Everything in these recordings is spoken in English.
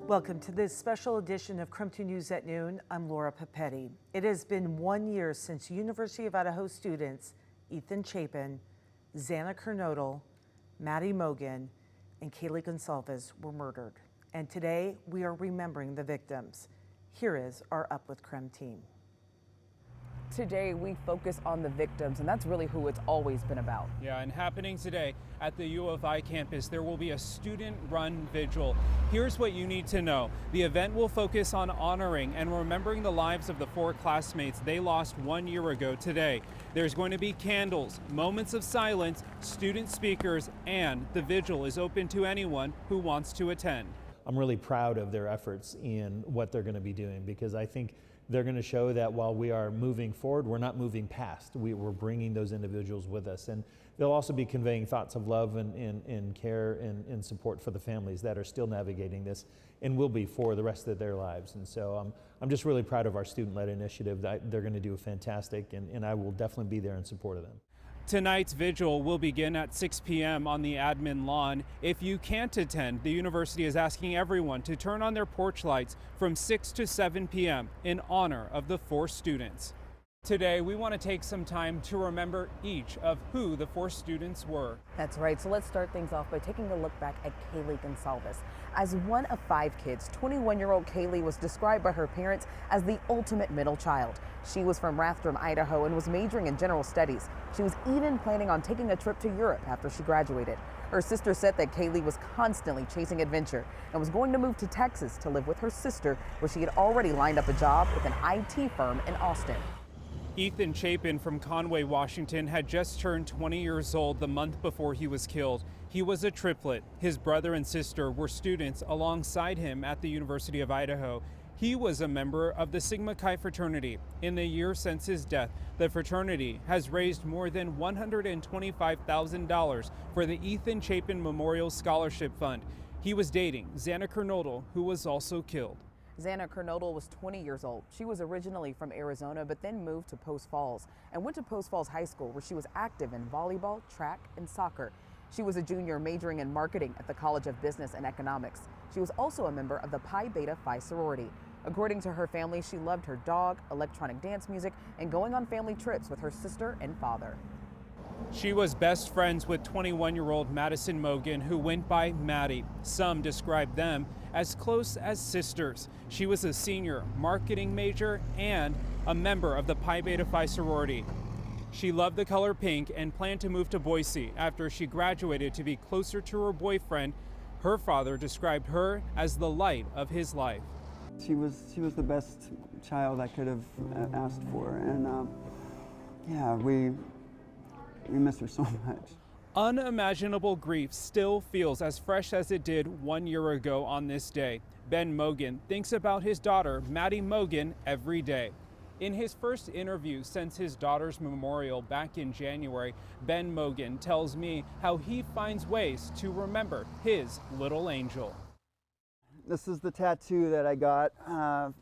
Welcome to this special edition of KREM 2 News at Noon. I'm Laura Papetti. It has been 1 year since University of Idaho students Ethan Chapin, Xana Kernodle, Maddie Mogan, and Kaylee Gonsalves were murdered. And today we are remembering the victims. Here is our Up with KREM team. Today we focus on the victims, and that's really who it's always been about. Yeah, and happening today at the U of I campus, there will be a student-run vigil. Here's what you need to know. The event will focus on honoring and remembering the lives of the 4 classmates they lost 1 year ago today. There's going to be candles, moments of silence, student speakers, and the vigil is open to anyone who wants to attend. I'm really proud of their efforts in what they're going to be doing, because I think they're going to show that while we are moving forward, we're not moving past. We're bringing those individuals with us. And they'll also be conveying thoughts of love and care and support for the families that are still navigating this and will be for the rest of their lives. And so I'm just really proud of our student-led initiative. They're going to do fantastic, and I will definitely be there in support of them. Tonight's vigil will begin at 6 p.m. on the admin lawn. If you can't attend, the university is asking everyone to turn on their porch lights from 6 to 7 p.m. in honor of the 4 students. Today, we want to take some time to remember each of who the 4 students were. That's right, so let's start things off by taking a look back at Kaylee Gonsalves. As one of 5 kids, 21-year-old Kaylee was described by her parents as the ultimate middle child. She was from Rathdrum, Idaho, and was majoring in general studies. She was even planning on taking a trip to Europe after she graduated. Her sister said that Kaylee was constantly chasing adventure and was going to move to Texas to live with her sister, where she had already lined up a job with an IT firm in Austin. Ethan Chapin from Conway, Washington had just turned 20 years old the month before he was killed. He was a triplet. His brother and sister were students alongside him at the University of Idaho. He was a member of the Sigma Chi fraternity. In the year since his death, the fraternity has raised more than $125,000 for the Ethan Chapin Memorial Scholarship Fund. He was dating Xana Kernodle, who was also killed. Xana Kernodle was 20 years old. She was originally from Arizona, but then moved to Post Falls and went to Post Falls High School, where she was active in volleyball, track, and soccer. She was a junior majoring in marketing at the College of Business and Economics. She was also a member of the Pi Beta Phi sorority. According to her family, she loved her dog, electronic dance music, and going on family trips with her sister and father. She was best friends with 21-year-old Madison Mogan, who went by Maddie. Some described them as close as sisters. She was a senior marketing major and a member of the Pi Beta Phi sorority. She loved the color pink and planned to move to Boise after she graduated to be closer to her boyfriend. Her father described her as the light of his life. She was the best child I could have asked for, and yeah, we miss her so much. Unimaginable grief still feels as fresh as it did 1 year ago on this day. Ben Mogan thinks about his daughter, Maddie Mogan, every day. In his first interview since his daughter's memorial back in January, Ben Mogan tells me how he finds ways to remember his little angel. This is the tattoo that I got to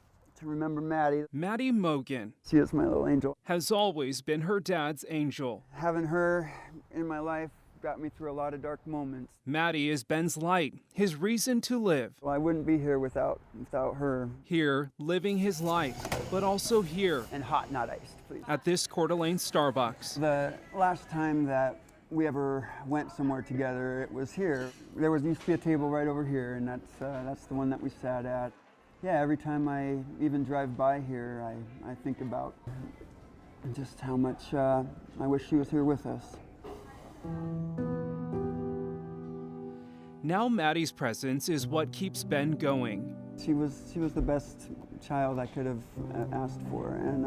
remember Maddie. Maddie Mogan, She is my little angel. has always been her dad's angel. Having her in my life got me through a lot of dark moments. Maddie is Ben's light, his reason to live. Well, I wouldn't be here without her. Here, living his life, but also here And hot, not iced, please. at this Coeur d'Alene Starbucks. The last time that we ever went somewhere together, it was here. There used to be a table right over here, and that's the one that we sat at. Yeah, every time I even drive by here, I think about just how much I wish she was here with us. Now Maddie's presence is what keeps Ben going. She was the best child I could have asked for, and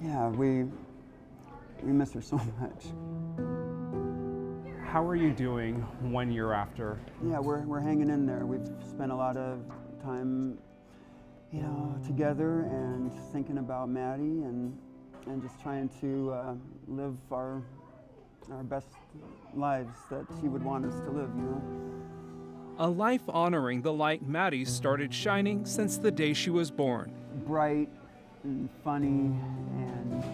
yeah, we miss her so much. How are you doing 1 year after? Yeah, we're hanging in there. We've spent a lot of time, together and thinking about Maddie and just trying to live our best lives that she would want us to live, A life honoring the light Maddie started shining since the day she was born. Bright and funny and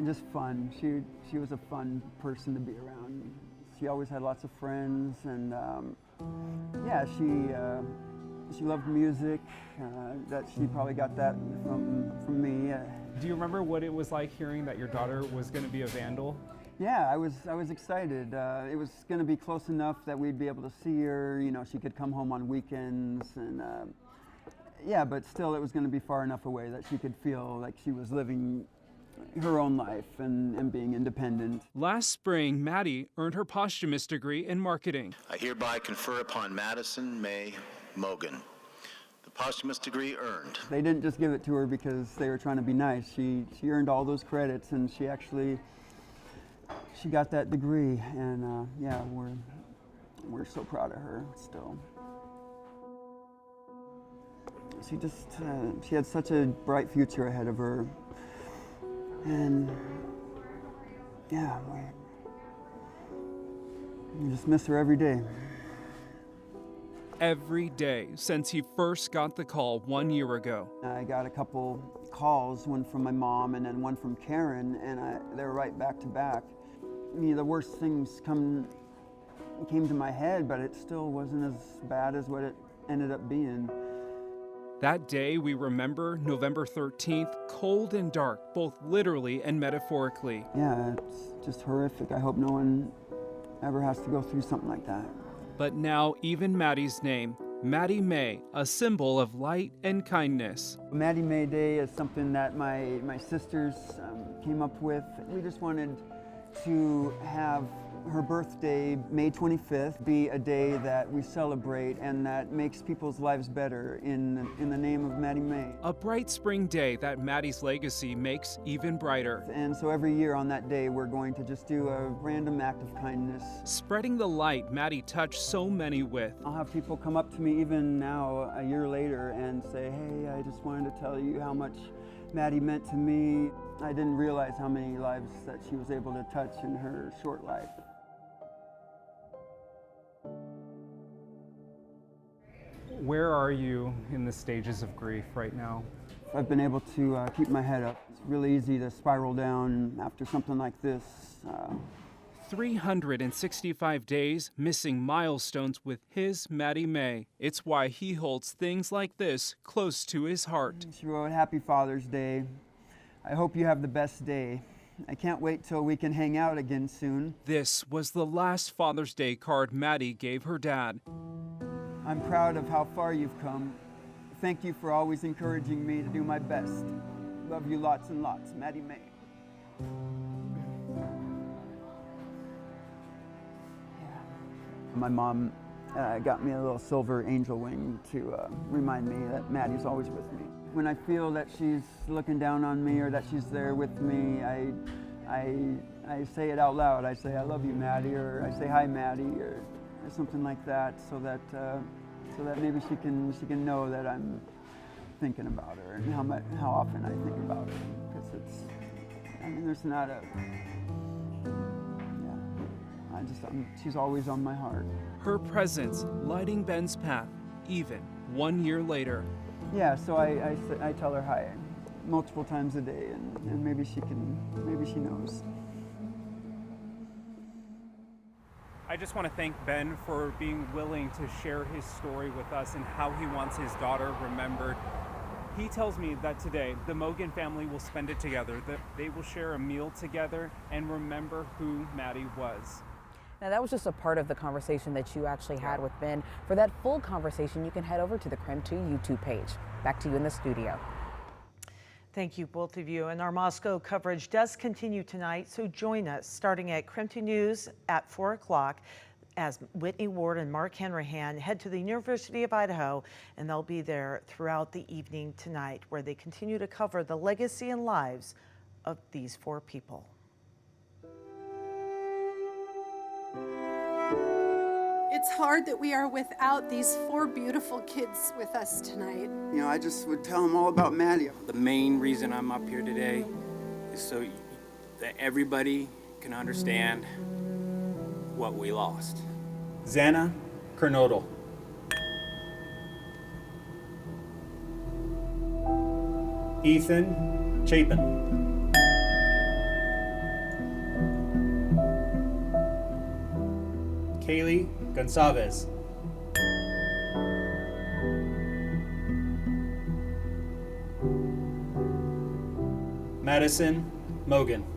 just fun. She was a fun person to be around. She always had lots of friends, and yeah, She loved music. That she probably got that from me. Do you remember what it was like hearing that your daughter was going to be a vandal? Yeah, I was excited. It was going to be close enough that we'd be able to see her. You know, she could come home on weekends, and yeah, but still, it was going to be far enough away that she could feel like she was living her own life and being independent. Last spring, Maddie earned her posthumous degree in marketing. I hereby confer upon Madison May Mogan the posthumous degree earned. They didn't just give it to her because they were trying to be nice. She earned all those credits, and she got that degree, and yeah, we're so proud of her still. She had such a bright future ahead of her, and yeah, we just miss her every day. Every day since he first got the call 1 year ago. I got a couple calls, one from my mom and then one from Karen, and they were right back to back. I mean, the worst things came to my head, but it still wasn't as bad as what it ended up being. That day we remember, November 13th, cold and dark, both literally and metaphorically. Yeah, it's just horrific. I hope no one ever has to go through something like that. But now even Maddie's name, Maddie May, a symbol of light and kindness. Maddie May Day is something that my sisters came up with. We just wanted to have her birthday, May 25th, be a day that we celebrate and that makes people's lives better in the name of Maddie May. A bright spring day that Maddie's legacy makes even brighter. And so every year on that day, we're going to just do a random act of kindness. Spreading the light Maddie touched so many with. I'll have people come up to me even now, a year later, and say, hey, I just wanted to tell you how much Maddie meant to me. I didn't realize how many lives that she was able to touch in her short life. Where are you in the stages of grief right now? I've been able to keep my head up. It's really easy to spiral down after something like this. 365 days missing milestones with his Maddie May. It's why he holds things like this close to his heart. She wrote, Happy Father's Day. I hope you have the best day. I can't wait till we can hang out again soon. This was the last Father's Day card Maddie gave her dad. I'm proud of how far you've come. Thank you for always encouraging me to do my best. Love you lots and lots, Maddie May. My mom got me a little silver angel wing to remind me that Maddie's always with me. When I feel that she's looking down on me or that she's there with me, I say it out loud. I say, I love you, Maddie, or I say, hi, Maddie, or something like that, so that maybe she can know that I'm thinking about her and how often I think about her, because there's not a, she's always on my heart. Her presence lighting Ben's path, even 1 year later. Yeah, so I tell her hi multiple times a day, and maybe she knows. I just want to thank Ben for being willing to share his story with us and how he wants his daughter remembered. He tells me that today the Mogan family will spend it together, that they will share a meal together and remember who Maddie was. Now that was just a part of the conversation that you actually had with Ben. For that full conversation, you can head over to the KREM 2 YouTube page. Back to you in the studio. Thank you, both of you. And our Moscow coverage does continue tonight, so join us starting at KREM 2 News at 4 o'clock as Whitney Ward and Mark Hanrahan head to the University of Idaho, and they'll be there throughout the evening tonight, where they continue to cover the legacy and lives of these 4 people. It's hard that we are without these 4 beautiful kids with us tonight. You know, I just would tell them all about Maddie. The main reason I'm up here today is so that everybody can understand what we lost. Xana Kernodle. Ethan Chapin. Kaylee Gonçalves. Madison Mogan.